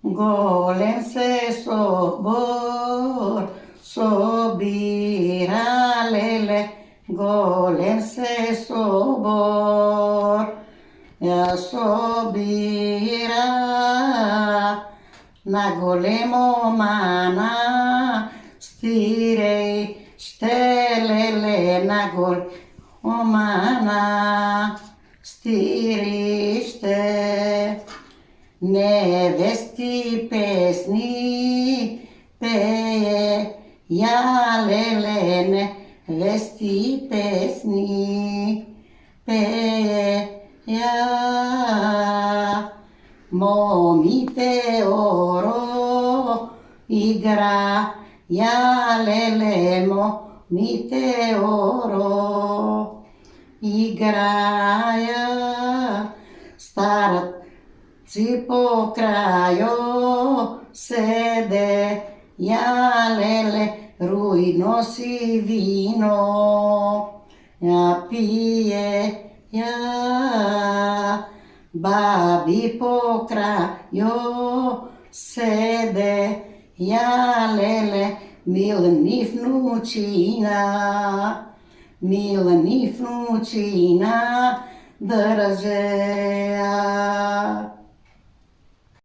голем се собор собира, леле, голем се собор собира на големо манастире, леле, на големо манастирище. Невести песни пее, ја, леле, невести песни пее, ја. Момите оро игра, ја, леле, момите оро играја. Старци по крајо седе, ја, леле, руј носи вино, ја пие, ја. Баби по крајо седе, ја, леле, милни внучина држеа.